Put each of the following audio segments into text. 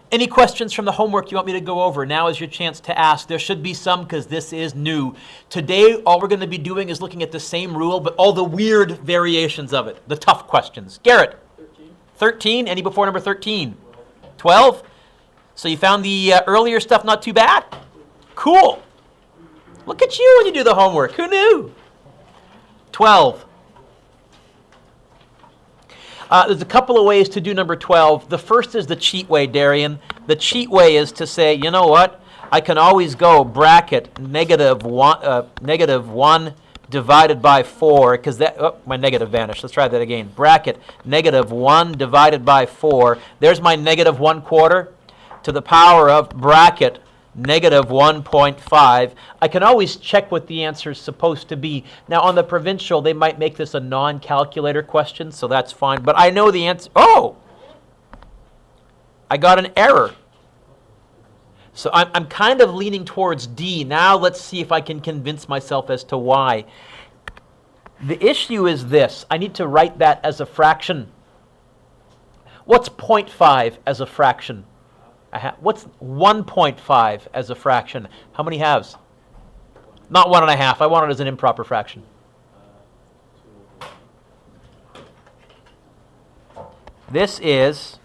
Any questions from the homework you want me to go over? Now is your chance to ask. There should be some because this is new. Today, all we're going to be doing is looking at the same rule, but all the weird variations of it, the tough questions. Garrett? 13. 13? Any before number 13? 12? So you found the earlier stuff not too bad? Cool. Look at you when you do the homework. Who knew? 12. There's a couple of ways to do number 12. The first is the cheat way, Darian. The cheat way is to say, you know what? I can always go bracket negative 1 divided by 4, because that, oh, my negative vanished. Let's try that again. Bracket negative 1 divided by 4. There's my negative 1/4 to the power of bracket negative 1.5. I can always check what the answer is supposed to be. Now, on the provincial, they might make this a non-calculator question, so that's fine. But I know the answer. Oh! I got an error. So I'm kind of leaning towards D. Now let's see if I can convince myself as to why. The issue is this. I need to write that as a fraction. What's 0.5 as a fraction? What's 1.5 as a fraction? How many halves? Not 1.5. I want it as an improper fraction. This is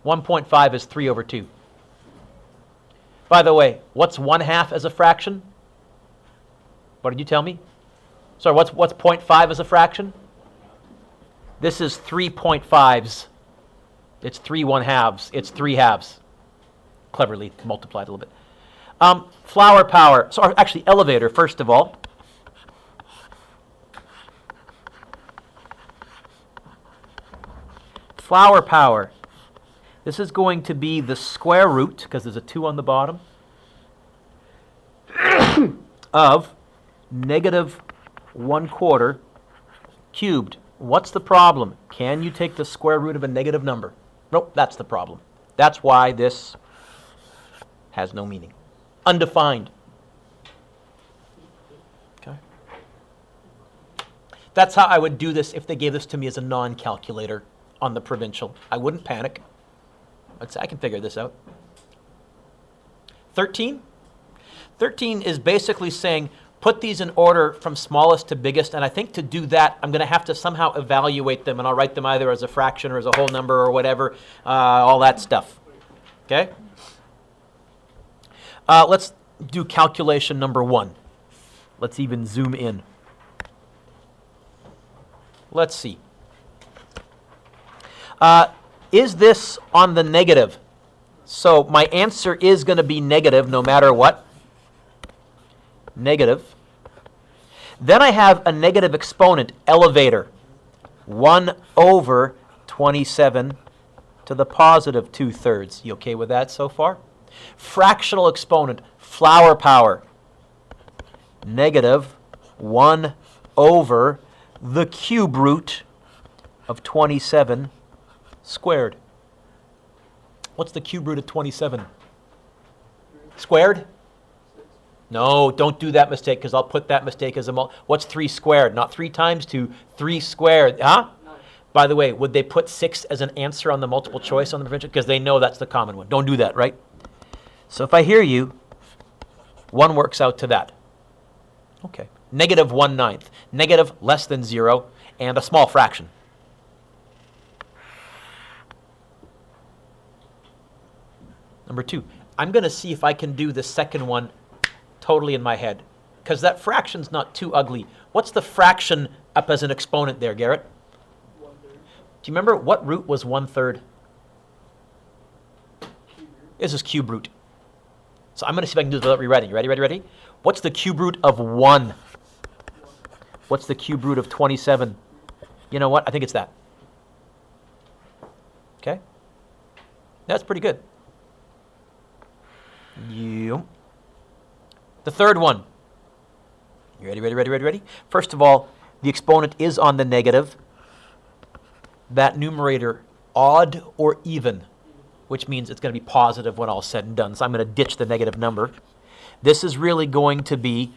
1.5 is 3 over 2. By the way, what's 1/2 as a fraction? What did you tell me? Sorry, what's 0.5 as a fraction? This is 3.5s. It's 3 1/2s. It's 3 halves. Cleverly multiplied a little bit. Flower power. So actually, elevator, first of all. Flower power. This is going to be the square root, because there's a 2 on the bottom, of negative 1/4 cubed. What's the problem? Can you take the square root of a negative number? Nope, that's the problem. That's why this has no meaning. Undefined. Okay. That's how I would do this if they gave this to me as a non-calculator on the provincial. I wouldn't panic. I'd say I can figure this out. 13? 13 is basically saying put these in order from smallest to biggest, and I think to do that, I'm going to have to somehow evaluate them, and I'll write them either as a fraction or as a whole number or whatever, all that stuff. Okay? Let's do calculation number 1. Let's even zoom in. Let's see. Is this on the negative? So my answer is going to be negative no matter what. Negative. Then I have a negative exponent, elevator. 1 over 27 to the positive 2/3. You okay with that so far? Fractional exponent, flower power. Negative 1 over the cube root of 27 squared. What's the cube root of 27? Squared? No, don't do that mistake, because I'll put that mistake as a what's 3 squared? Not 3 times 2, 3 squared. Huh? 9. By the way, would they put 6 as an answer on the multiple choice on the provincial? Because they know that's the common one. Don't do that, right? So if I hear you, 1 works out to that. Okay. Negative 1/9. Negative less than 0, and a small fraction. Number 2, I'm going to see if I can do the second one totally in my head, because that fraction's not too ugly. What's the fraction up as an exponent there, Garrett? 1/3. Do you remember what root was 1/3? This is cube root. So I'm going to see if I can do this without rewriting. Ready? What's the cube root of 1? What's the cube root of 27? You know what? I think it's that. Okay? That's pretty good. Yep. The third one. You ready? First of all, the exponent is on the negative. That numerator, odd or even, which means it's going to be positive when all said and done. So I'm going to ditch the negative number. This is really going to be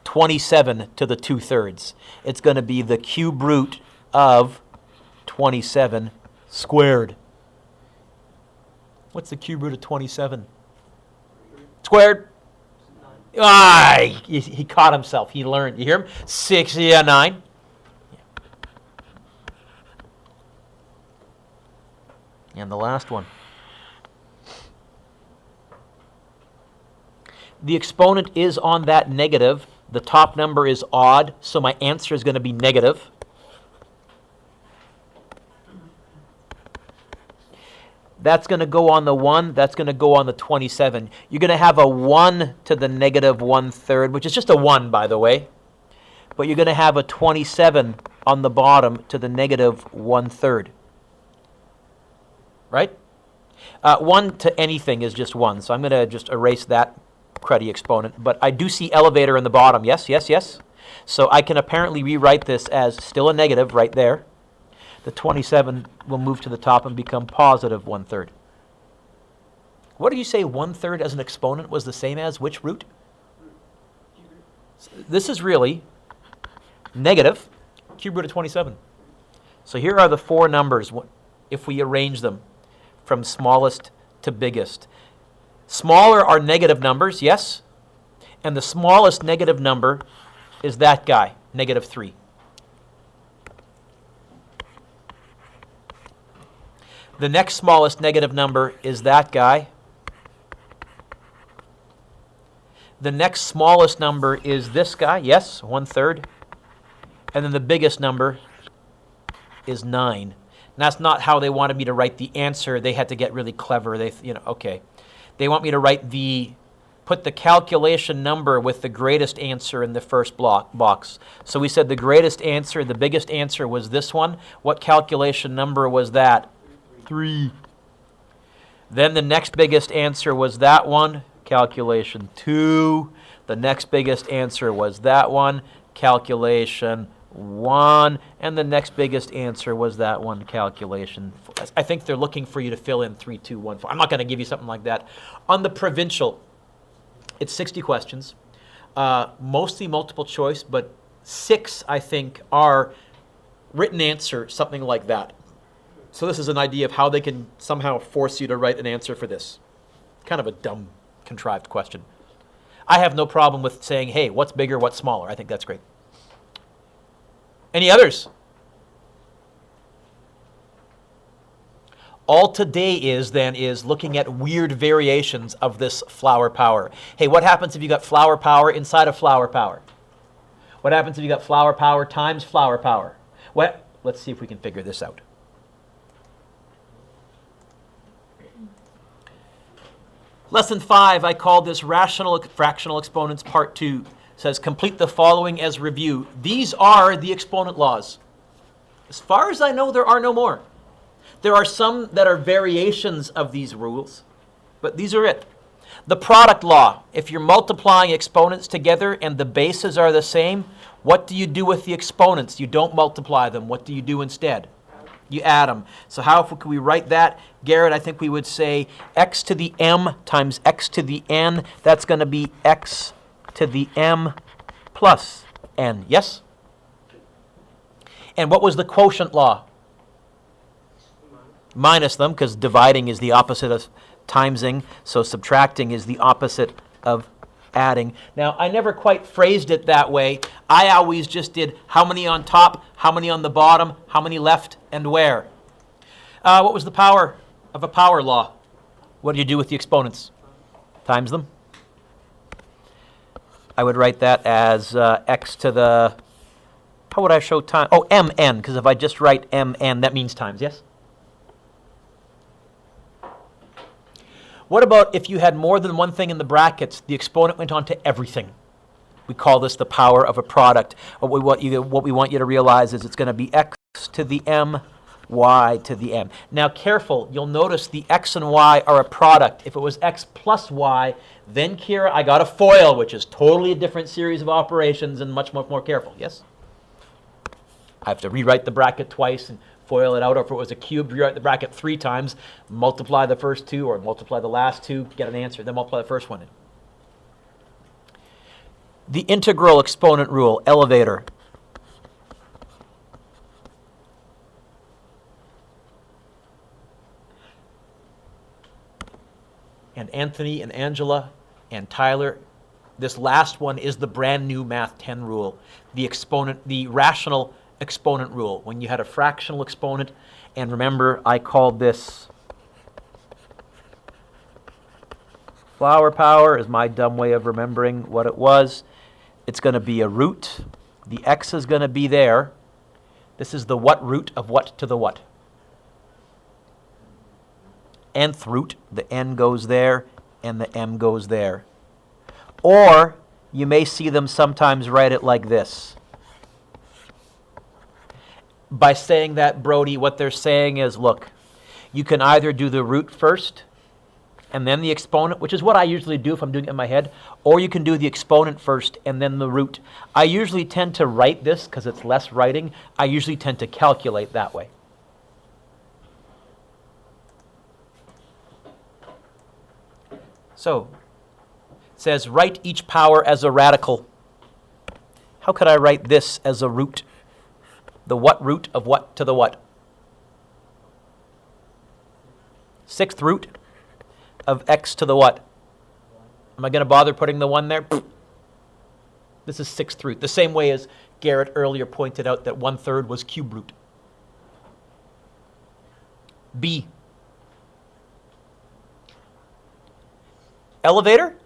27 to the 2/3. It's going to be the cube root of 27 squared. What's the cube root of 27? Squared. Ah, he caught himself. He learned. You hear him? 6, yeah, 9. And the last one. The exponent is on that negative. The top number is odd, so my answer is going to be negative. That's going to go on the 1. That's going to go on the 27. You're going to have a 1 to the negative 1/3, which is just a 1, by the way. But you're going to have a 27 on the bottom to the negative 1/3. Right? 1 to anything is just 1. So I'm going to just erase that cruddy exponent. But I do see elevator in the bottom. Yes, yes, yes. So I can apparently rewrite this as still a negative right there. The 27 will move to the top and become positive 1/3. What did you say 1/3 as an exponent was the same as which root? This is really negative cube root of 27. So here are the 4 numbers if we arrange them from smallest to biggest. Smaller are negative numbers, yes? And the smallest negative number is that guy, negative 3. The next smallest negative number is that guy. The next smallest number is this guy, yes, 1/3. And then the biggest number is 9. And that's not how they wanted me to write the answer. They had to get really clever. Okay. They want me to put the calculation number with the greatest answer in the first box. So we said the greatest answer, the biggest answer was this one. What calculation number was that? 3. Then the next biggest answer was that one, calculation 2. The next biggest answer was that one, calculation 1. And the next biggest answer was that one, calculation 4. I think they're looking for you to fill in 3, 2, 1, 4. I'm not going to give you something like that. On the provincial, it's 60 questions, mostly multiple choice, but 6, I think, are written answer, something like that. So this is an idea of how they can somehow force you to write an answer for this. Kind of a dumb, contrived question. I have no problem with saying, hey, what's bigger, what's smaller? I think that's great. Any others? All today is looking at weird variations of this flower power. Hey, what happens if you got flower power inside of flower power? What happens if you got flower power times flower power? Let's see if we can figure this out. Lesson 5, I call this Rational Fractional Exponents Part 2. It says, complete the following as review. These are the exponent laws. As far as I know, there are no more. There are some that are variations of these rules, but these are it. The product law, if you're multiplying exponents together and the bases are the same, what do you do with the exponents? You don't multiply them. What do you do instead? You add them. So how could we write that? Garrett, I think we would say x to the m times x to the n. That's going to be x to the m plus n. Yes? And what was the quotient law? Minus them, because dividing is the opposite of timesing. So subtracting is the opposite of adding. Now, I never quite phrased it that way. I always just did how many on top, how many on the bottom, how many left, and where. What was the power of a power law? What do you do with the exponents? Times them. I would write that as x to the, how would I show time? Oh, mn, because if I just write mn, that means times, yes? What about if you had more than one thing in the brackets, the exponent went on to everything? We call this the power of a product. What we want you to realize is it's going to be x to the m, y to the m. Now careful, you'll notice the x and y are a product. If it was x plus y, then Kira, I got a FOIL, which is totally a different series of operations and much, much more careful. Yes? I have to rewrite the bracket twice and FOIL it out, or if it was a cube, rewrite the bracket 3 times, multiply the first 2 or multiply the last 2, get an answer, then multiply the first one in. The integral exponent rule, elevator. and Anthony and Angela and Tyler, this last one is the brand new Math 10 rule, the rational exponent rule. When you had a fractional exponent, and remember I called this flower power is my dumb way of remembering what it was. It's going to be a root. The x is going to be there. This is the what root of what to the what? Nth root. The n goes there, and the m goes there. Or you may see them sometimes write it like this. By saying that, Brody, what they're saying is, look, you can either do the root first and then the exponent, which is what I usually do if I'm doing it in my head, or you can do the exponent first and then the root. I usually tend to write this because it's less writing. I usually tend to calculate that way. So, it says write each power as a radical. How could I write this as a root? The what root of what to the what? Sixth root of x to the what? Am I going to bother putting the 1 there? This is sixth root. The same way as Garrett earlier pointed out that 1/3 was cube root. B. Elevator?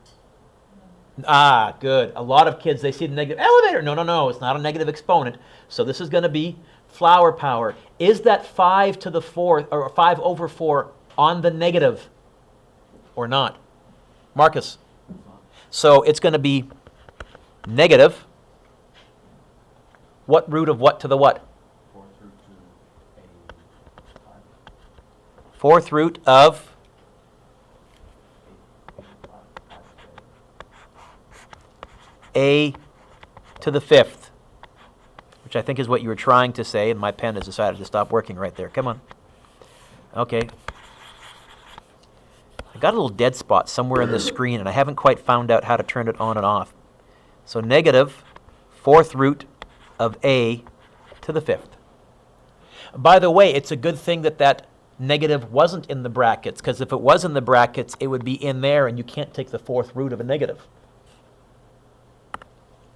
Ah, good. A lot of kids, they see the negative elevator. No, it's not a negative exponent. So this is going to be flower power. Is that 5 to the 4th, or 5 over 4 on the negative or not? Marcus. So it's going to be negative. What root of what to the what? Fourth root of a to the 5th, which I think is what you were trying to say, and my pen has decided to stop working right there. Come on. Okay. I got a little dead spot somewhere in the screen, and I haven't quite found out how to turn it on and off. So negative 4th root of a to the 5th. By the way, it's a good thing that that negative wasn't in the brackets, because if it was in the brackets, it would be in there, and you can't take the 4th root of a negative.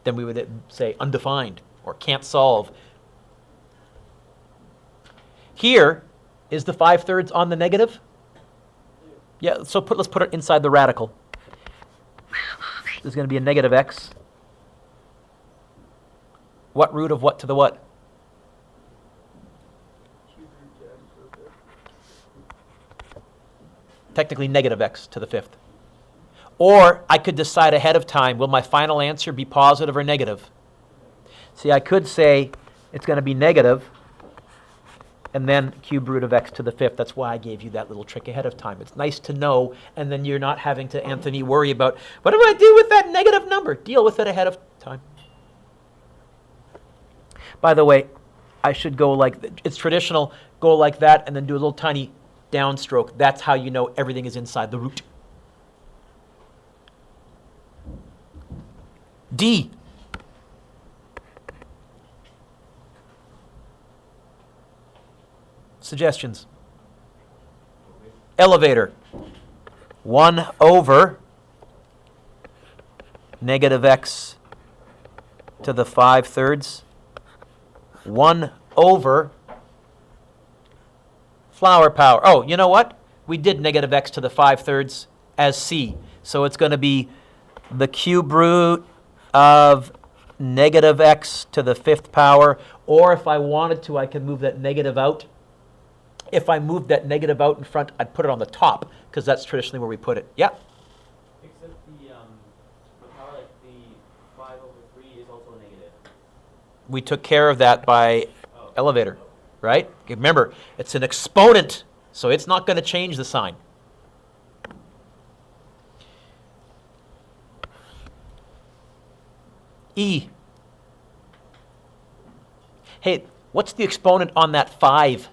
Then we would say undefined or can't solve. Here is the 5/3 on the negative. Yeah, so let's put it inside the radical. There's going to be a negative x. What root of what to the what? Technically negative x to the 5th. Or I could decide ahead of time, will my final answer be positive or negative? See, I could say it's going to be negative, and then cube root of x to the 5th. That's why I gave you that little trick ahead of time. It's nice to know, and then you're not having to, Anthony, worry about, what do I do with that negative number? Deal with it ahead of time. By the way, I should go like, it's traditional, go like that, and then do a little tiny downstroke. That's how you know everything is inside the root. D. Suggestions. Elevator. 1 over negative x to the 5/3. 1 over flower power. Oh, you know what? We did negative x to the 5/3 as c. So it's going to be the cube root of negative x to the 5th power, or if I wanted to, I could move that negative out. If I moved that negative out in front, I'd put it on the top, because that's traditionally where we put it. Yeah? Except the power, like the 5 over 3 is also negative. We took care of that by elevator, right? Remember, it's an exponent, so it's not going to change the sign. E. Hey, what's the exponent on that 5?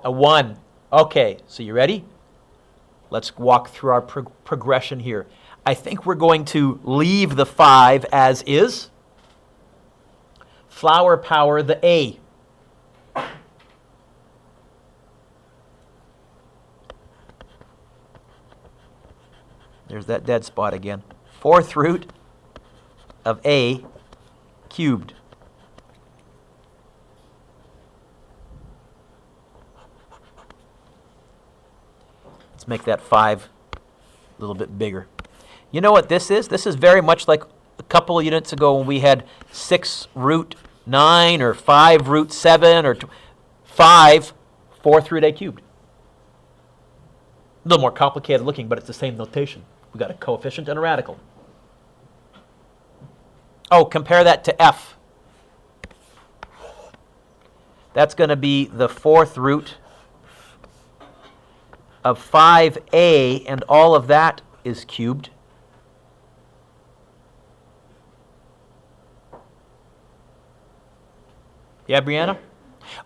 A 1. Okay, so you ready? Let's walk through our progression here. I think we're going to leave the 5 as is. Flower power the A. There's that dead spot again. 4th root of a cubed. Let's make that 5 a little bit bigger. You know what this is? This is very much like a couple of units ago when we had 6 root 9 or 5 root 7 or 5 4th root a cubed. A little more complicated looking, but it's the same notation. We've got a coefficient and a radical. Oh, compare that to f. That's going to be the 4th root of 5a, and all of that is cubed. Yeah, Brianna?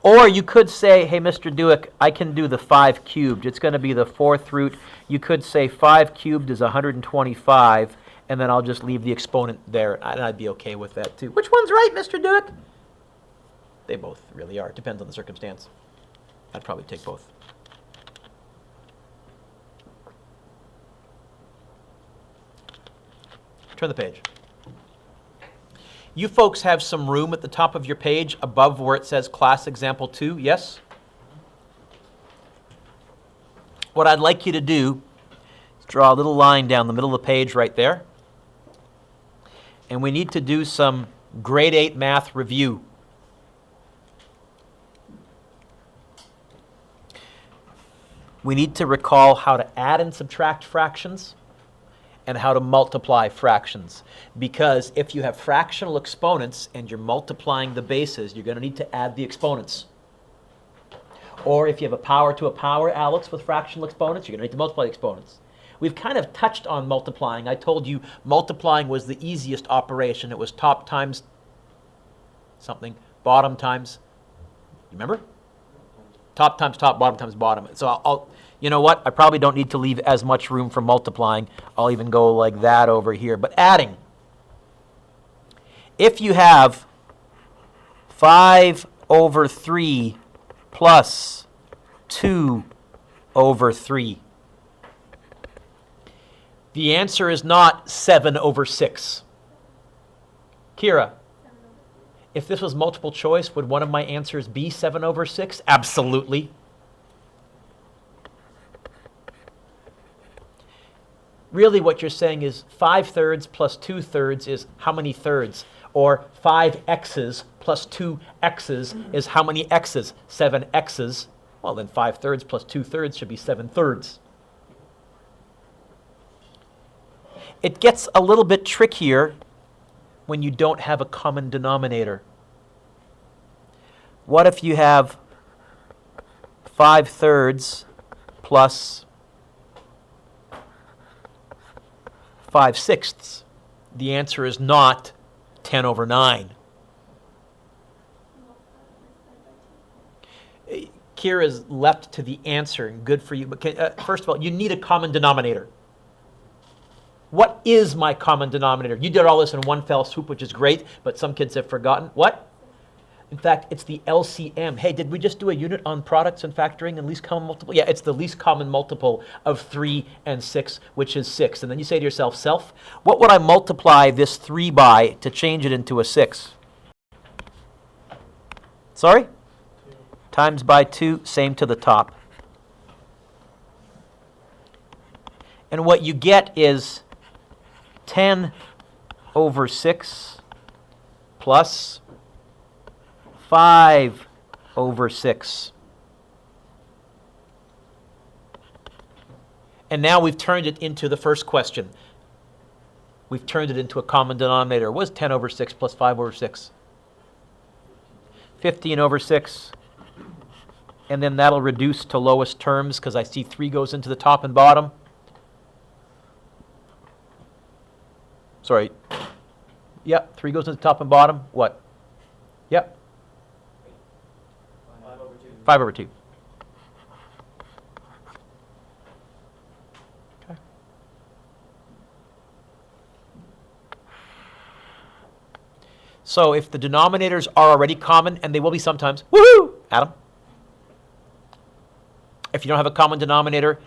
Or you could say, hey, Mr. Dewick, I can do the 5 cubed. It's going to be the 4th root. You could say 5 cubed is 125, and then I'll just leave the exponent there, and I'd be okay with that too. Which one's right, Mr. Dewick? They both really are. It depends on the circumstance. I'd probably take both. Turn the page. You folks have some room at the top of your page above where it says class example 2, yes? What I'd like you to do is draw a little line down the middle of the page right there. And we need to do some grade 8 math review. We need to recall how to add and subtract fractions and how to multiply fractions. Because if you have fractional exponents and you're multiplying the bases, you're going to need to add the exponents. Or if you have a power to a power, Alex, with fractional exponents, you're going to need to multiply the exponents. We've kind of touched on multiplying. I told you multiplying was the easiest operation. It was top times something, bottom times, you remember? Top times top, bottom times bottom. So you know what? I probably don't need to leave as much room for multiplying. I'll even go like that over here. But adding, if you have 5 over 3 plus 2 over 3, the answer is not 7 over 6. Kira, if this was multiple choice, would one of my answers be 7 over 6? Absolutely. Really what you're saying is 5/3 plus 2/3 is how many thirds? Or 5x's plus 2x's is how many x's? 7x's. Well, then 5/3 plus 2/3 should be 7/3. It gets a little bit trickier when you don't have a common denominator. What if you have 5/3 plus 5/6? The answer is not 10 over 9. Kira's leapt to the answer, and good for you. But first of all, you need a common denominator. What is my common denominator? You did all this in one fell swoop, which is great, but some kids have forgotten. What? In fact, it's the LCM. Hey, did we just do a unit on products and factoring and least common multiple? Yeah, it's the least common multiple of 3 and 6, which is 6. And then you say to yourself, self, what would I multiply this 3 by to change it into a 6? Sorry? 2. Times by 2, same to the top. And what you get is 10 over 6 plus 5 over 6. And now we've turned it into the first question. We've turned it into a common denominator. What is 10 over 6 plus 5 over 6? 15 over 6. And then that'll reduce to lowest terms because I see 3 goes into the top and bottom. Sorry. Yep, 3 goes into the top and bottom. What? Yep. 5 over 2. 5 over 2. Okay. So if the denominators are already common, and they will be sometimes, woohoo, Adam. If you don't have a common denominator,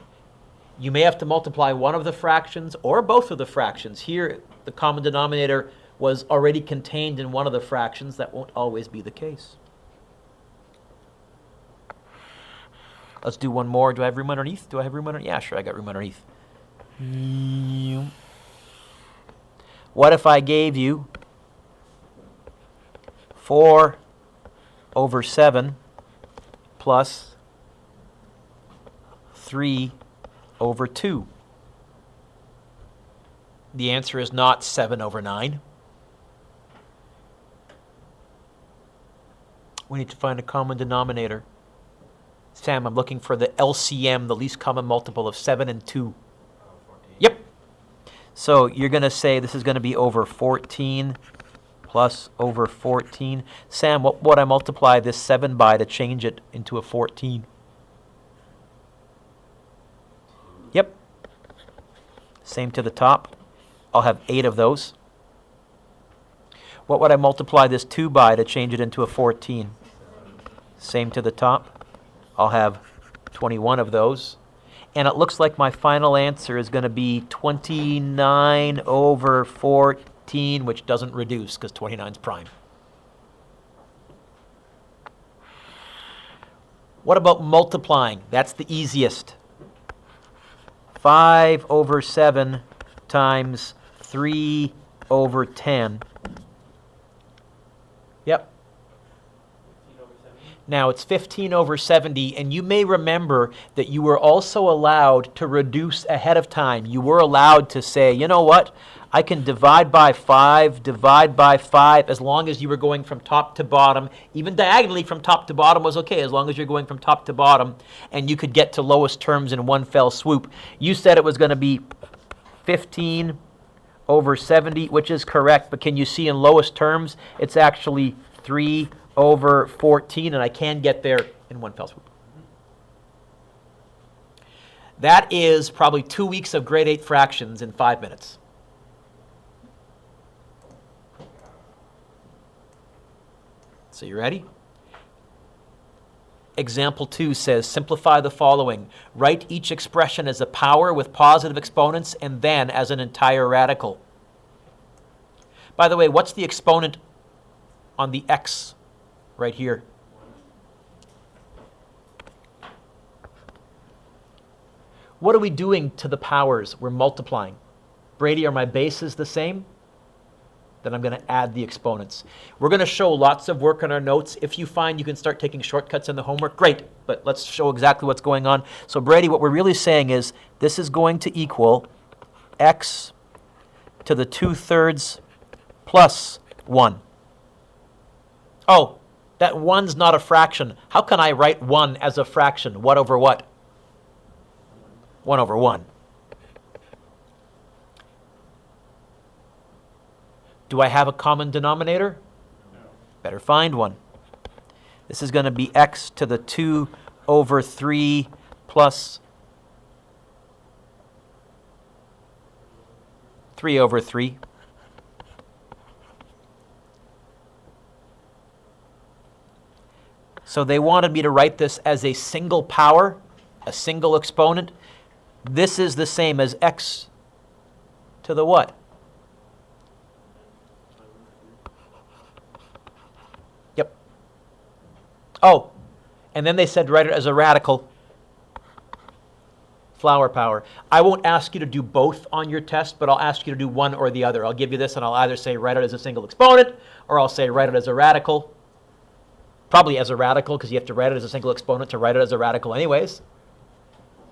You may have to multiply one of the fractions or both of the fractions. Here, the common denominator was already contained in one of the fractions. That won't always be the case. Let's do one more. Do I have room underneath? Do I have room underneath? Yeah, sure, I got room underneath. What if I gave you 4 over 7 plus 3 over 2? The answer is not 7 over 9. We need to find a common denominator. Sam, I'm looking for the LCM, the least common multiple of 7 and 2. 14. Yep. So you're going to say this is going to be over 14 plus over 14. Sam, what would I multiply this 7 by to change it into a 14? Yep. Same to the top. I'll have 8 of those. What would I multiply this 2 by to change it into a 14? Same to the top. I'll have 21 of those. And it looks like my final answer is going to be 29 over 14, which doesn't reduce because 29 is prime. What about multiplying? That's the easiest. 5 over 7 times 3 over 10. Yep. 15 over 70. Now it's 15 over 70, and you may remember that you were also allowed to reduce ahead of time. You were allowed to say, you know what, I can divide by 5, as long as you were going from top to bottom. Even diagonally from top to bottom was okay, as long as you're going from top to bottom, and you could get to lowest terms in one fell swoop. You said it was going to be 15 over 70, which is correct, but can you see in lowest terms, it's actually 3 over 14, and I can get there in one fell swoop. That is probably 2 weeks of grade 8 fractions in 5 minutes. So you ready? Example 2 says, simplify the following. Write each expression as a power with positive exponents and then as an entire radical. By the way, what's the exponent on the x right here? What are we doing to the powers? We're multiplying. Brady, are my bases the same? Then I'm going to add the exponents. We're going to show lots of work in our notes. If you find you can start taking shortcuts in the homework, great. But let's show exactly what's going on. So Brady, what we're really saying is this is going to equal x to the 2/3 plus 1. Oh, that 1's not a fraction. How can I write 1 as a fraction? What over what? 1 over 1. Do I have a common denominator? No. Better find one. This is going to be x to the 2 over 3 plus 3 over 3. So they wanted me to write this as a single power, a single exponent. This is the same as x to the what? Yep. Oh, and then they said write it as a radical. Flower power. I won't ask you to do both on your test, but I'll ask you to do one or the other. I'll give you this and I'll either say write it as a single exponent, or I'll say write it as a radical. Probably as a radical, because you have to write it as a single exponent to write it as a radical anyways.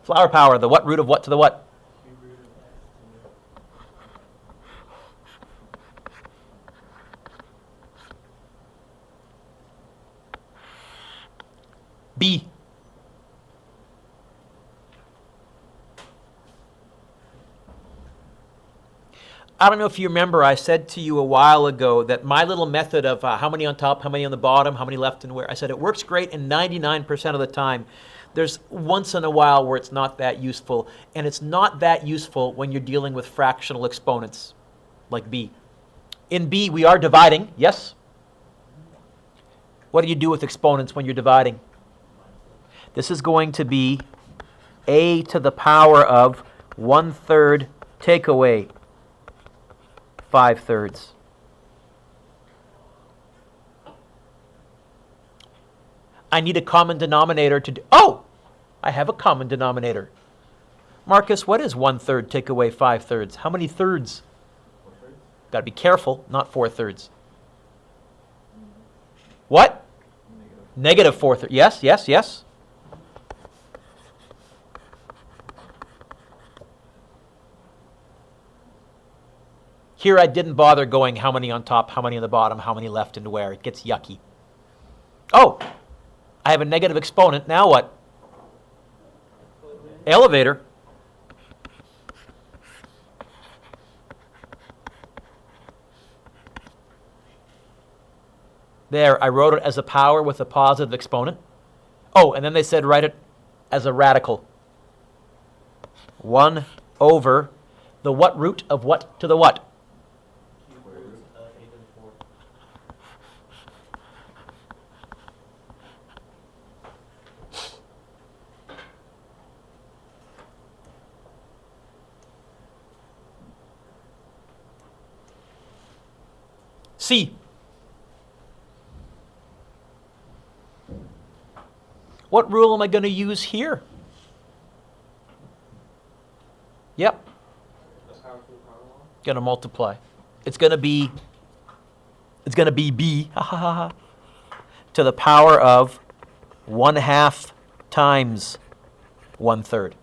Flower power, the what root of what to the what? Cube root of x B. I don't know if you remember, I said to you a while ago that my little method of how many on top, how many on the bottom, how many left and where, I said it works great in 99% of the time. There's once in a while where it's not that useful, and it's not that useful when you're dealing with fractional exponents, like B. In B, we are dividing, yes? What do you do with exponents when you're dividing? This is going to be a to the power of 1/3 take away 5/3. I need a common denominator to do. Oh, I have a common denominator. Marcus, what is 1/3 take away 5/3? How many thirds? Got to be careful, not 4/3. What? Negative 4/3. Yes, yes, yes. Here I didn't bother going how many on top, how many on the bottom, how many left and where. It gets yucky. Oh, I have a negative exponent. Now what? Elevator. There, I wrote it as a power with a positive exponent. Oh, and then they said write it as a radical. 1 over the what root of what to the what? Cube root of 8 to the 4. C. What rule am I going to use here? Yep. The power to the power law? Going to multiply. It's going to be b ha, ha, ha, ha, to the power of 1/2 times 1/3.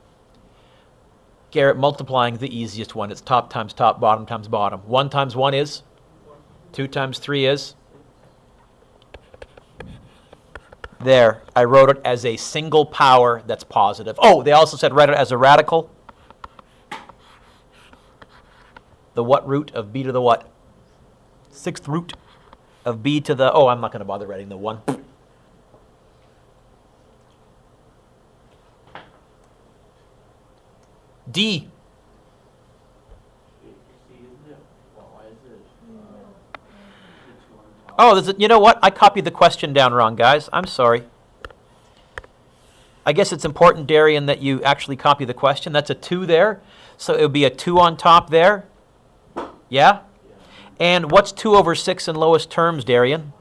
Garrett, multiplying the easiest one. It's top times top, bottom times bottom. 1 times 1 is? 2 times 3 is? There, I wrote it as a single power that's positive. Oh, they also said write it as a radical. The what root of b to the what? 6th root of b to the, oh, I'm not going to bother writing the 1. D. Oh, you know what? I copied the question down wrong, guys. I'm sorry. I guess it's important, Darian, that you actually copy the question. That's a 2 there. So it would be a 2 on top there. Yeah? And what's 2 over 6 in lowest terms, Darian?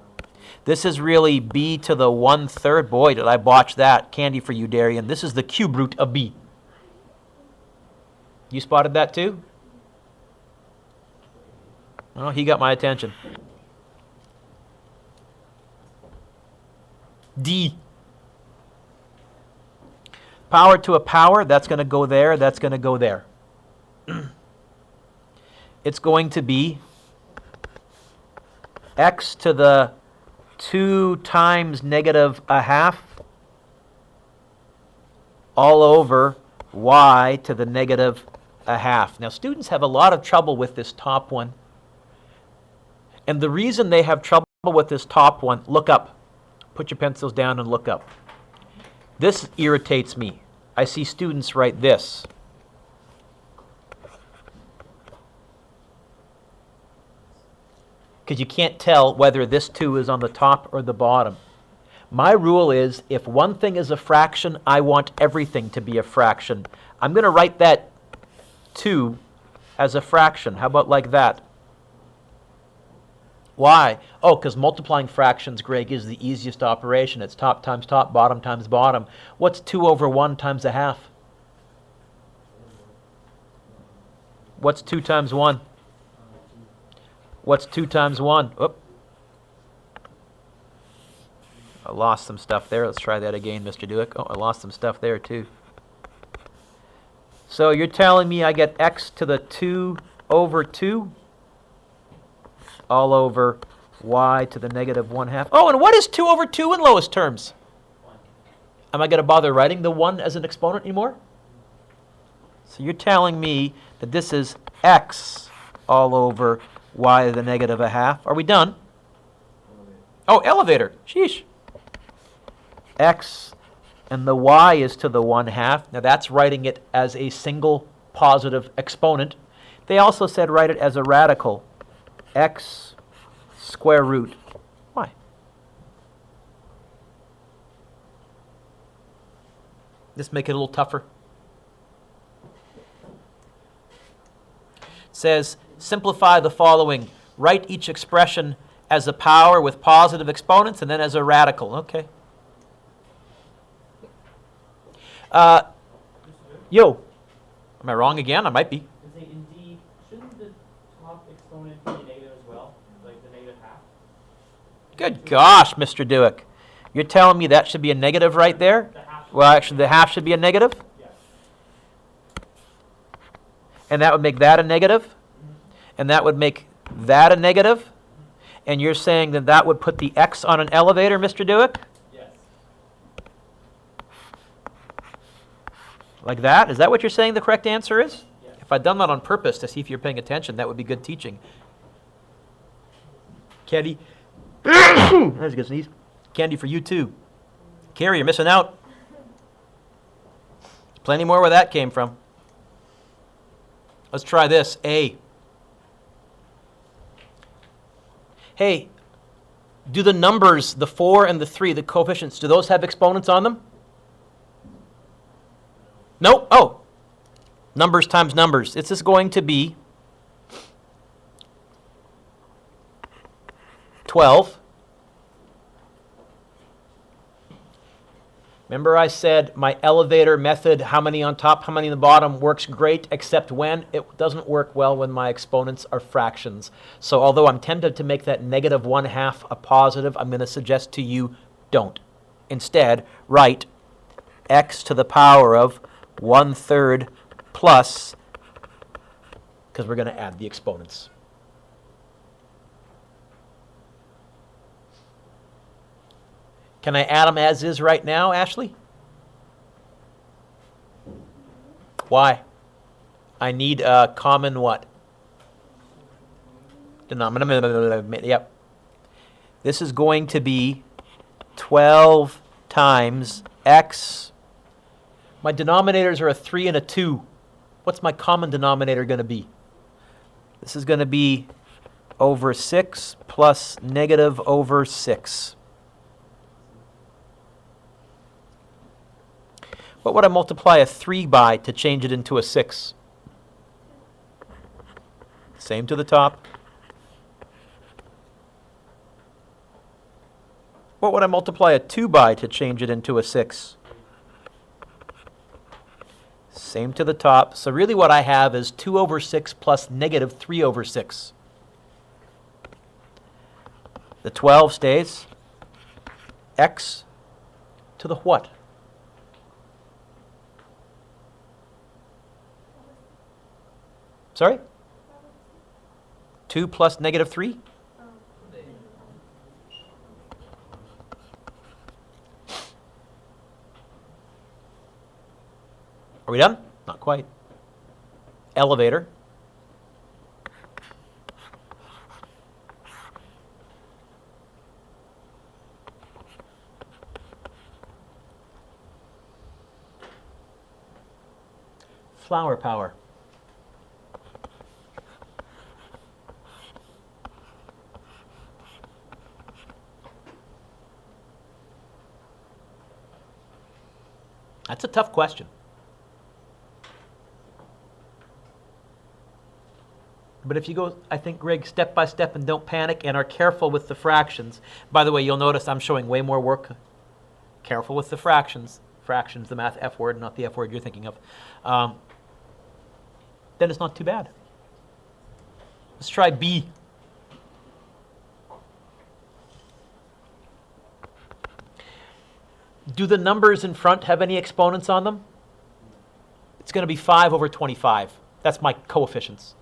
This is really b to the 1/3. Boy, did I botch that. Candy for you, Darian. This is the cube root of b. You spotted that too? Oh, he got my attention. D. Power to a power, that's going to go there, that's going to go there. It's going to be x to the 2 times -1/2 all over y to the -1/2. Now, students have a lot of trouble with this top one. And the reason they have trouble with this top one, look up. Put your pencils down and look up. This irritates me. I see students write this. Because you can't tell whether this 2 is on the top or the bottom. My rule is, if one thing is a fraction, I want everything to be a fraction. I'm going to write that 2 as a fraction. How about like that? Why? Oh, because multiplying fractions, Greg, is the easiest operation. It's top times top, bottom times bottom. What's 2 over 1 times 1/2? What's 2 times 1? What's 2 times 1? Oop. I lost some stuff there. Let's try that again, Mr. Dewick. Oh, I lost some stuff there too. So you're telling me I get x to the 2 over 2 all over y to the -1/2. Oh, and what is 2 over 2 in lowest terms? 1. Am I going to bother writing the 1 as an exponent anymore? So you're telling me that this is x all over y to the -1/2. Are we done? Oh, elevator. Sheesh. X and the y is to the 1/2. Now that's writing it as a single positive exponent. They also said write it as a radical. X square root. Why? Just make it a little tougher. says, simplify the following. Write each expression as a power with positive exponents and then as a radical. Okay. Yo. Am I wrong again? I might be. Indeed, shouldn't the top exponent be negative as well? Like the negative half? Good gosh, Mr. Dewick. You're telling me that should be a negative right there? The half. Well, actually, the half should be a negative? Yes. And that would make that a negative? And that would make that a negative? And you're saying that that would put the x on an elevator, Mr. Dewick? Yes. Like that? Is that what you're saying the correct answer is? Yes. If I'd done that on purpose to see if you're paying attention, that would be good teaching. Candy. That's a good sneeze. Candy for you too. Carrie, you're missing out. Plenty more where that came from. Let's try this. A. Hey, do the numbers, the 4 and the 3, the coefficients, do those have exponents on them? No? Oh. Numbers times numbers. This is going to be 12. Remember I said my elevator method, how many on top, how many on the bottom, works great, except when it doesn't work well when my exponents are fractions. So although I'm tempted to make that negative 1/2 a positive, I'm going to suggest to you, don't. Instead, write x to the power of 1/3 plus, because we're going to add the exponents. Can I add them as is right now, Ashley? Why? I need a common what? Denominator. Yep. This is going to be 12 times x. My denominators are a 3 and a 2. What's my common denominator going to be? This is going to be over 6 plus negative over 6. What would I multiply a 3 by to change it into a 6? Same to the top. What would I multiply a 2 by to change it into a 6? Same to the top. So really what I have is 2 over 6 plus negative 3 over 6. The 12 stays. X to the what? Sorry? 2 plus negative 3? Are we done? Not quite. Elevator. Flower power. That's a tough question. But if you go, I think, Greg, step by step and don't panic and are careful with the fractions. By the way, you'll notice I'm showing way more work. Careful with the fractions. Fractions, the math F word, not the F word you're thinking of. Then it's not too bad. Let's try B. Do the numbers in front have any exponents on them? It's going to be 5 over 25. That's my coefficients.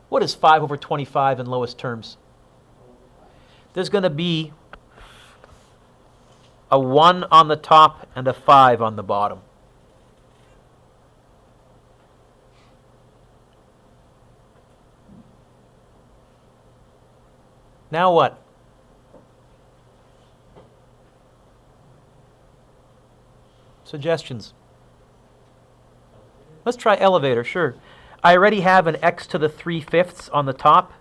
What is 5 over 25 in lowest terms? There's going to be a 1 on the top and a 5 on the bottom. Now what? Suggestions? Let's try elevator, sure. I already have an x to the 3/5 on the top.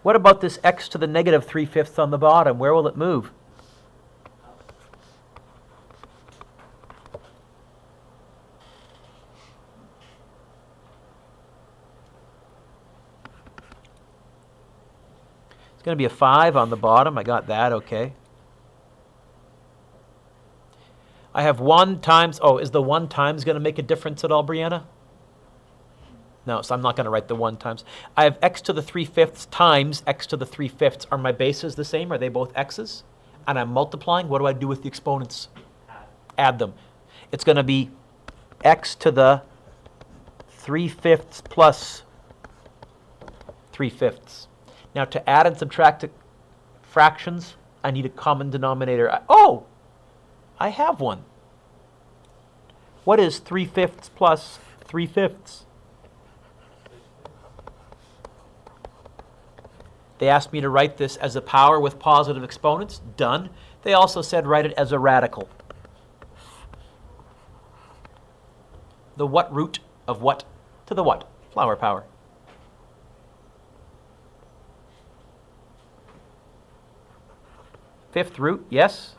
What about this x to the negative 3/5 on the bottom? Where will it move? going to be a 5 on the bottom. I got that, okay. I have 1 times, oh, is the 1 times going to make a difference at all, Brianna? No, so I'm not going to write the 1 times. I have x to the 3/5 times x to the 3/5. Are my bases the same? Are they both x's? And I'm multiplying. What do I do with the exponents? Add them. It's going to be x to the 3/5 plus 3/5. Now to add and subtract fractions, I need a common denominator. Oh! I have one. What is 3/5 plus 3/5? They asked me to write this as a power with positive exponents. Done. They also said write it as a radical. The what root of what to the what? Flower power. Fifth root, yes,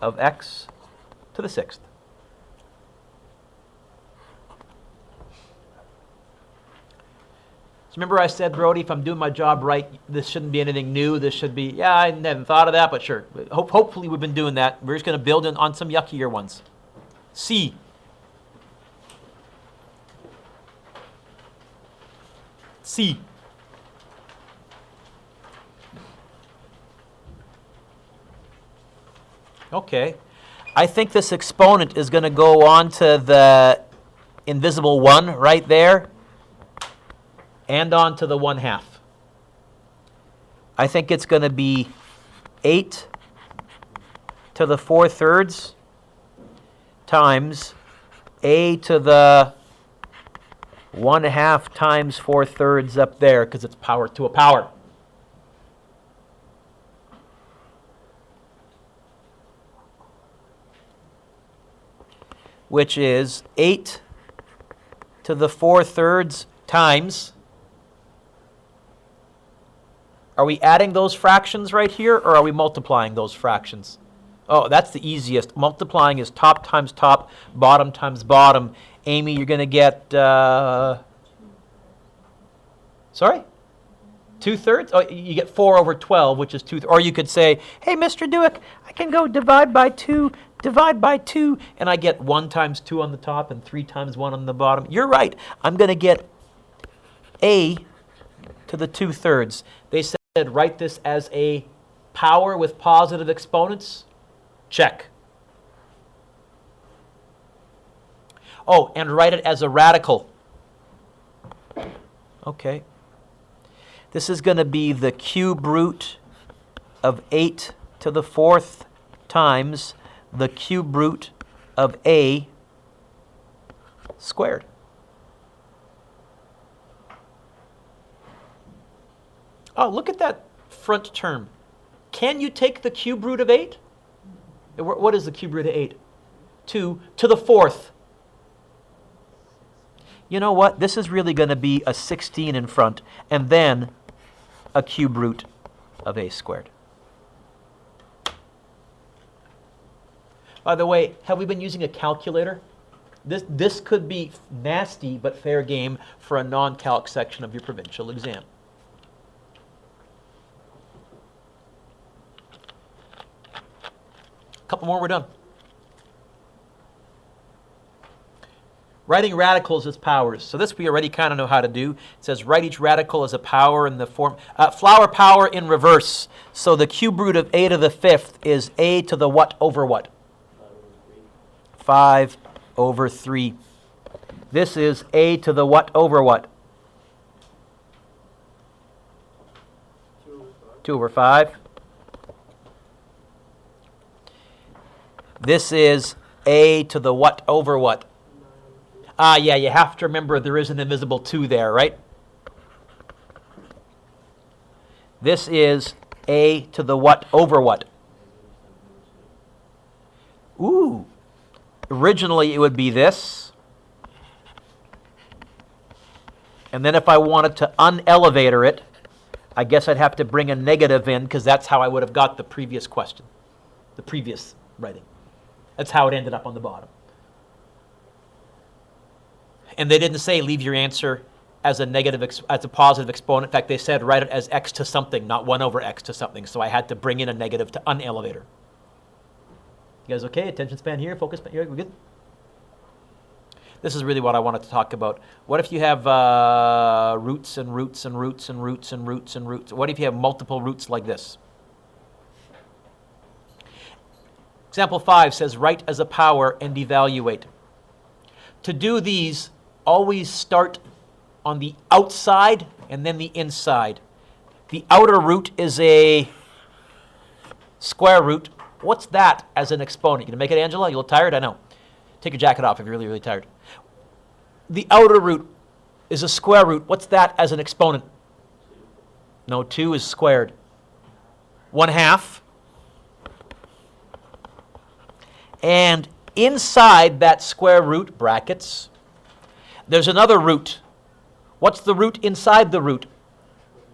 of x to the 6th. So remember I said, Brody, if I'm doing my job right, this shouldn't be anything new. This should be, yeah, I hadn't thought of that, but sure. Hopefully we've been doing that. We're just going to build on some yuckier ones. C. C. Okay. I think this exponent is going to go on to the invisible 1 right there and on to the 1/2. I think it's going to be 8 to the 4/3 times a to the 1/2 times 4/3 up there, because it's power to a power. Which is 8 to the 4/3 times. Are we adding those fractions right here, or are we multiplying those fractions? Oh, that's the easiest. Multiplying is top times top, bottom times bottom. Amy, you're going to get, sorry? 2/3? Oh, you get 4 over 12, which is 2. Or you could say, hey, Mr. Dewick, I can go divide by 2, and I get 1 times 2 on the top and 3 times 1 on the bottom. You're right. I'm going to get a to the 2/3. They said write this as a power with positive exponents. Check. Oh, and write it as a radical. Okay. This is going to be the cube root of 8 to the 4th times the cube root of a squared. Oh, look at that front term. Can you take the cube root of 8? What is the cube root of 8? 2 to the 4th. You know what? This is really going to be a 16 in front, and then a cube root of a squared. By the way, have we been using a calculator? This could be nasty but fair game for a non-calc section of your provincial exam. A couple more, we're done. Writing radicals as powers. So this we already kind of know how to do. It says write each radical as a power in the form, flower power in reverse. So the cube root of a to the 5th is a to the what over what? 5 over 3. This is a to the what over what? 2 over 5. This is a to the what over what? Yeah, you have to remember there is an invisible 2 there, right? This is a to the what over what? Ooh. Originally, it would be this. And then if I wanted to unelevator it, I guess I'd have to bring a negative in, because that's how I would have got the previous question, the previous writing. That's how it ended up on the bottom. And they didn't say leave your answer as a as a positive exponent. In fact, they said write it as x to something, not 1 over x to something. So I had to bring in a negative to unelevator. You guys okay? Attention span here, focus span here, we good? This is really what I wanted to talk about. What if you have roots and roots and roots and roots and roots and roots? What if you have multiple roots like this? Example 5 says write as a power and evaluate. To do these, always start on the outside and then the inside. The outer root is a square root. What's that as an exponent? You gonna make it, Angela? You a little tired? I know. Take your jacket off if you're really, really tired. The outer root is a square root. What's that as an exponent? No, 2 is squared. 1/2. And inside that square root, brackets, there's another root. What's the root inside the root?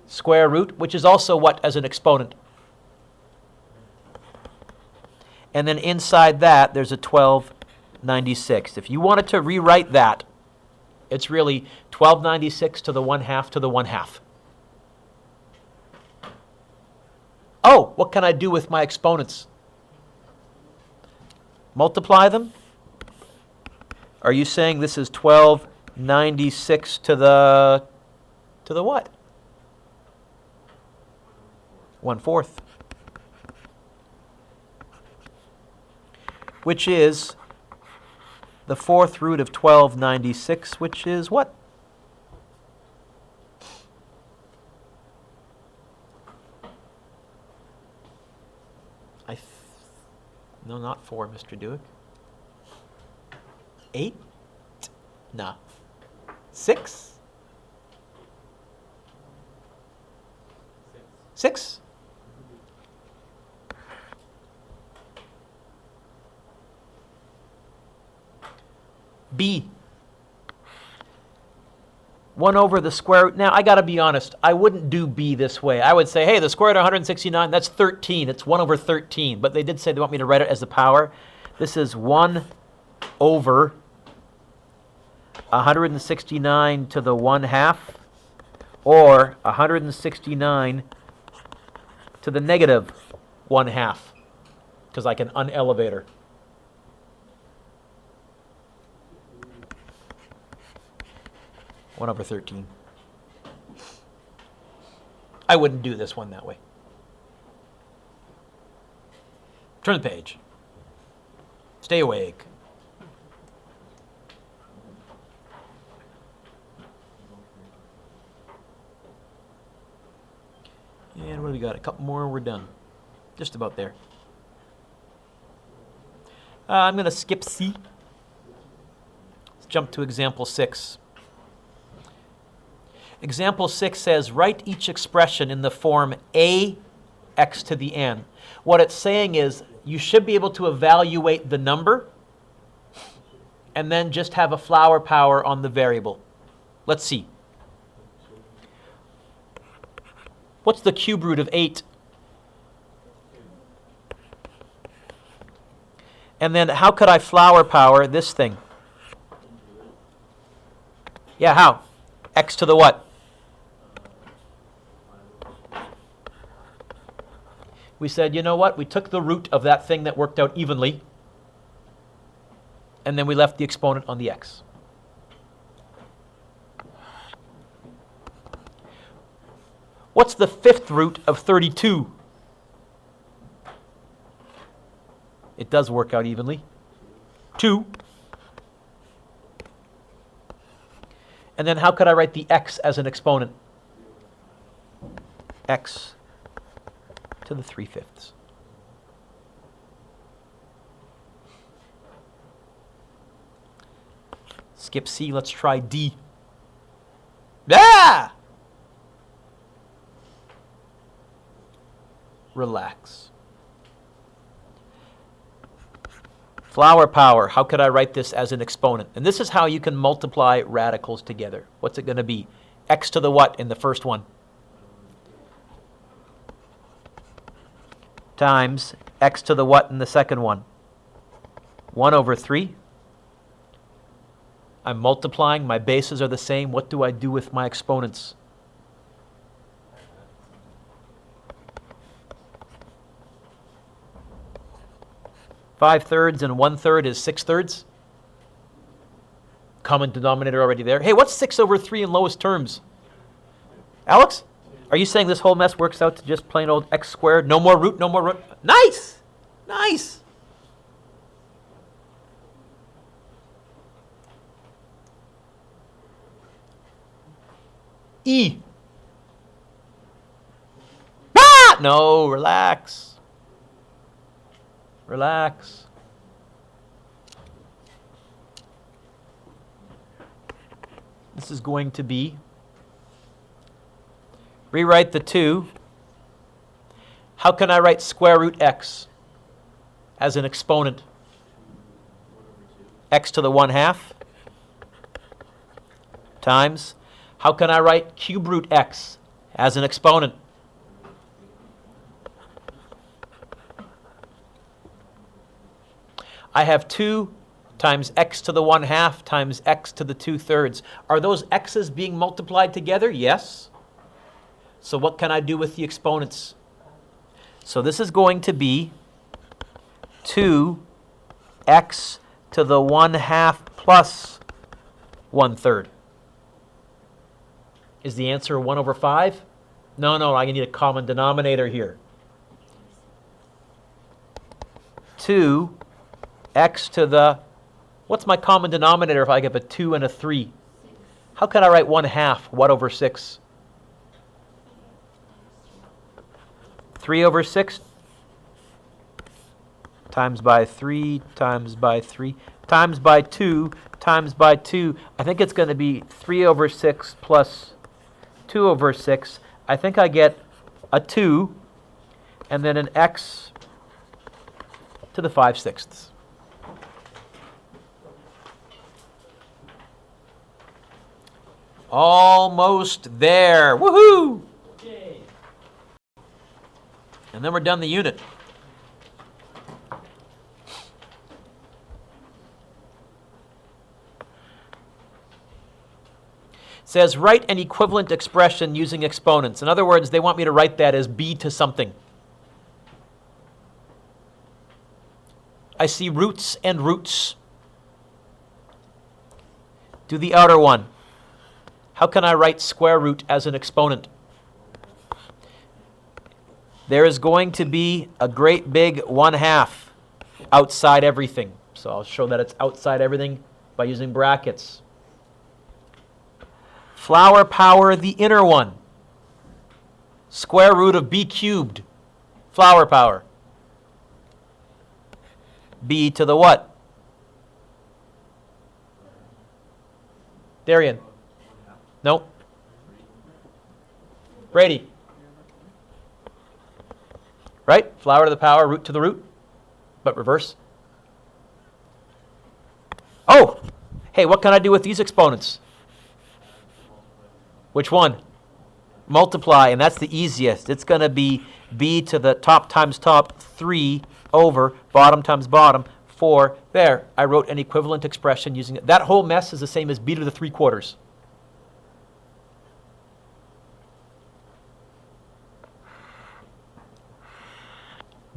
Square root, which is also what as an exponent? And then inside that, there's a 1296. If you wanted to rewrite that, it's really 1296 to the 1/2 to the 1/2. Oh, what can I do with my exponents? Multiply them? Are you saying this is 1296 to the what? 1/4. Which is the 4th root of 1296, which is what? No, not 4, Mr. Dewick. 8? No. 6? 6? B. 1 over the square root. Now, I got to be honest. I wouldn't do B this way. I would say, hey, the square root of 169, that's 13. It's 1 over 13. But they did say they want me to write it as the power. This is 1 over 169 to the 1/2, or 169 to the negative 1/2, because I can unelevator. One over 13. I wouldn't do this one that way. Turn the page. Stay awake. And what do we got? A couple more, we're done. Just about there. I'm going to skip C. Let's jump to example 6. Example 6 says, write each expression in the form a x to the n. What it's saying is, you should be able to evaluate the number and then just have a flower power on the variable. Let's see. What's the cube root of 8? And then how could I flower power this thing? Yeah, how? X to the what? We said, you know what? We took the root of that thing that worked out evenly, and then we left the exponent on the x. What's the 5th root of 32? It does work out evenly. 2. And then how could I write the x as an exponent? X to the 3/5. Skip C, let's try D. Ah! Relax. Flower power, how could I write this as an exponent? And this is how you can multiply radicals together. What's it going to be? X to the what in the first one? Times x to the what in the second one? 1 over 3. I'm multiplying. My bases are the same. What do I do with my exponents? Five thirds and 1/3 is 6/3. Common denominator already there. Hey, what's 6 over 3 in lowest terms? Alex, are you saying this whole mess works out to just plain old x squared? No more root, no more root. Nice! Nice! E. Ah! No, relax. Relax. This is going to be, rewrite the 2. How can I write square root x as an exponent? X to the 1/2 times. How can I write cube root x as an exponent? I have 2 times x to the 1/2 times x to the 2/3. Are those x's being multiplied together? Yes. So what can I do with the exponents? So this is going to be 2x to the 1/2 plus 1/3. Is the answer 1 over 5? No, I need a common denominator here. 2x to the, what's my common denominator if I have a 2 and a 3? How can I write 1/2? What over 6? 3 over 6 times by 3 times by 3 times by 2 times by 2. I think it's going to be 3 over 6 plus 2 over 6. I think I get a 2 and then an x to the 5/6. Almost there. Woohoo! Yay. And then we're done the unit. Says write an equivalent expression using exponents. In other words, they want me to write that as b to something. I see roots and roots. Do the outer one. How can I write square root as an exponent? There is going to be a great big 1/2 outside everything. So I'll show that it's outside everything by using brackets. Flower power the inner one. Square root of b cubed. Flower power. B to the what? Darian. No. Brady. Right? Flower to the power, root to the root. But reverse. Oh! Hey, what can I do with these exponents? Which one? Multiply, and that's the easiest. It's going to be b to the top times top, 3 over bottom times bottom, 4. There, I wrote an equivalent expression using it. That whole mess is the same as b to the 3/4.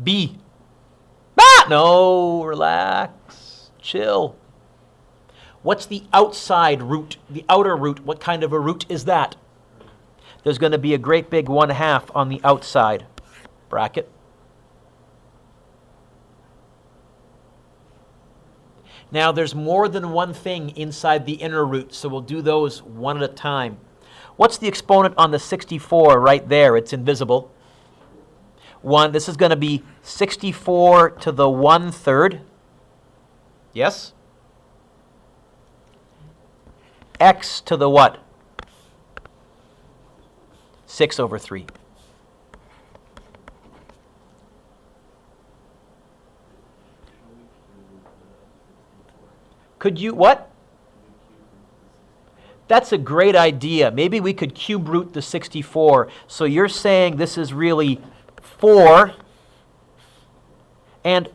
B. Ah! No, relax, chill. What's the outside root, the outer root? What kind of a root is that? There's going to be a great big 1/2 on the outside. Bracket. Now, there's more than one thing inside the inner root, so we'll do those one at a time. What's the exponent on the 64 right there? It's invisible. 1, this is going to be 64 to the 1/3. Yes? X to the what? 6 over 3. Could you, what? That's a great idea. Maybe we could cube root the 64. So you're saying this is really 4. And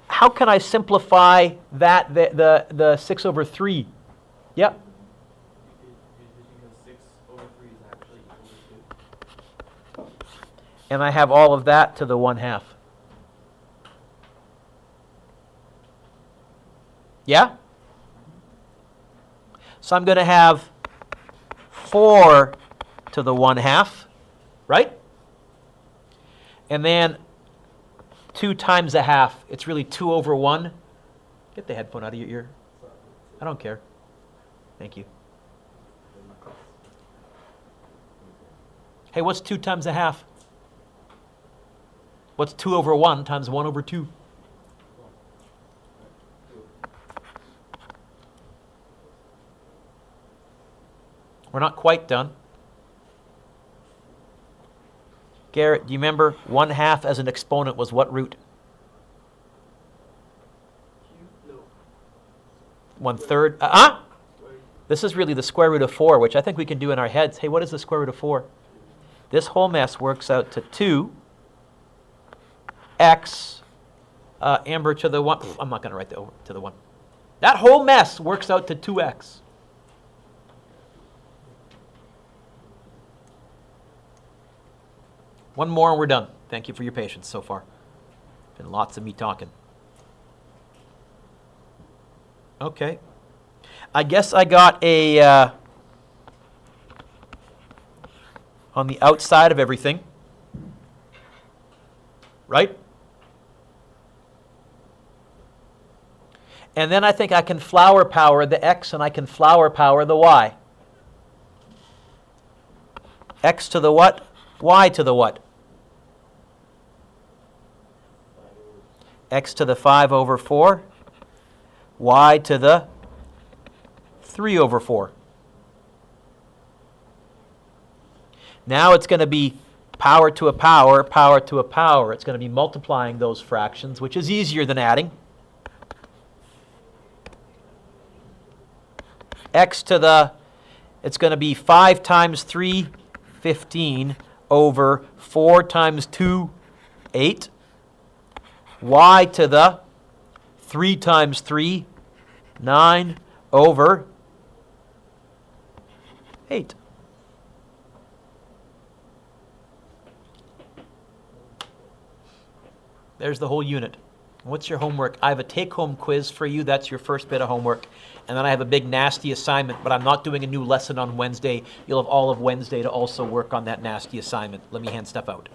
how can I simplify that, the 6 over 3? Yep. Because 6 over 3 is actually equal to 2. And I have all of that to the 1/2. Yeah? So I'm going to have 4 to the 1/2, right? And then 2 times 1/2. It's really 2 over 1. Get the headphone out of your ear. I don't care. Thank you. Hey, what's 2 times 1/2? What's 2 over 1 times 1 over 2? We're not quite done. Garrett, do you remember 1/2 as an exponent was what root? 1/3. This is really the square root of 4, which I think we can do in our heads. Hey, what is the square root of 4? This whole mess works out to 2x Amber to the 1. I'm not going to write the over to the 1. That whole mess works out to 2x. One more and we're done. Thank you for your patience so far. Been lots of me talking. Okay. I guess I got a, on the outside of everything, right? And then I think I can flower power the x and I can flower power the y. X to the what? Y to the what? X to the 5 over 4. Y to the 3 over 4. Now it's going to be power to a power, power to a power. It's going to be multiplying those fractions, which is easier than adding. X to the, it's going to be 5 times 3, 15, over 4 times 2, 8. Y to the 3 times 3, 9, over 8. There's the whole unit. What's your homework? I have a take-home quiz for you. That's your first bit of homework. And then I have a big nasty assignment, but I'm not doing a new lesson on Wednesday. You'll have all of Wednesday to also work on that nasty assignment. Let me hand stuff out.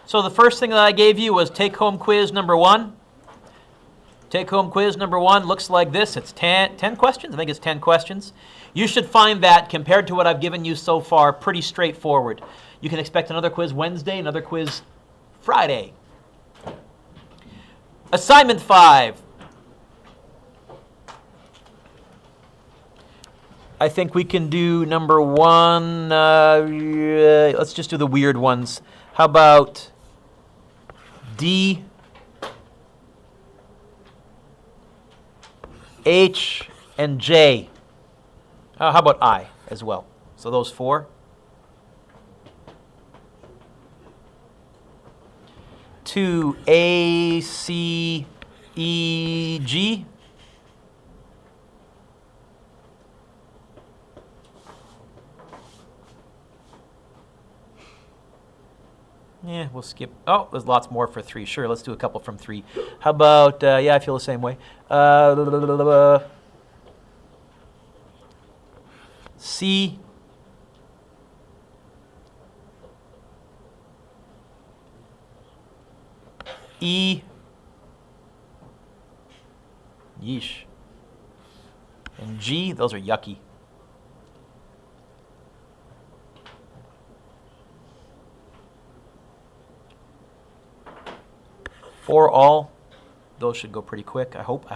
So the first thing that I gave you was take-home quiz number 1. Take-home quiz number 1 looks like this. It's 10 questions. I think it's 10 questions. You should find that, compared to what I've given you so far, pretty straightforward. You can expect another quiz Wednesday, another quiz Friday. Assignment 5. I think we can do number 1. Let's just do the weird ones. How about D, H, and J? How about I as well? So those 4. To A, C, E, G. Yeah, we'll skip. Oh, there's lots more for 3. Sure, let's do a couple from 3. How about, yeah, I feel the same way. C, E, yeesh, and G, those are yucky. For all, those should go pretty quick. I hope.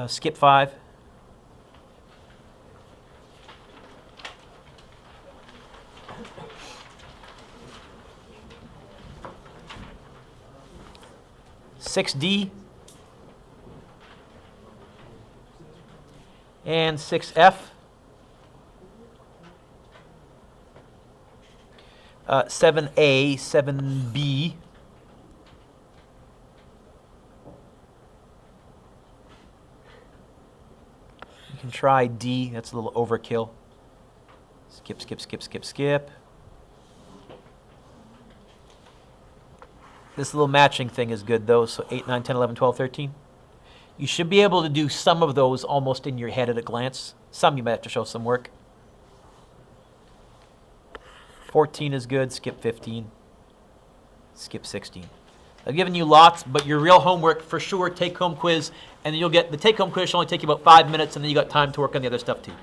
Skip 5. (6D) and 6F. 7A, 7B, try D. That's a little overkill. Skip, skip, skip, skip, skip. This little matching thing is good, though. So 8, 9, 10, 11, 12, 13. You should be able to do some of those almost in your head at a glance. Some you might have to show some work. 14 is good. Skip 15. Skip 16. I've given you lots, but your real homework, for sure, take-home quiz. And then you'll get the take-home quiz should only take you about 5 minutes, and then you got time to work on the other stuff, too.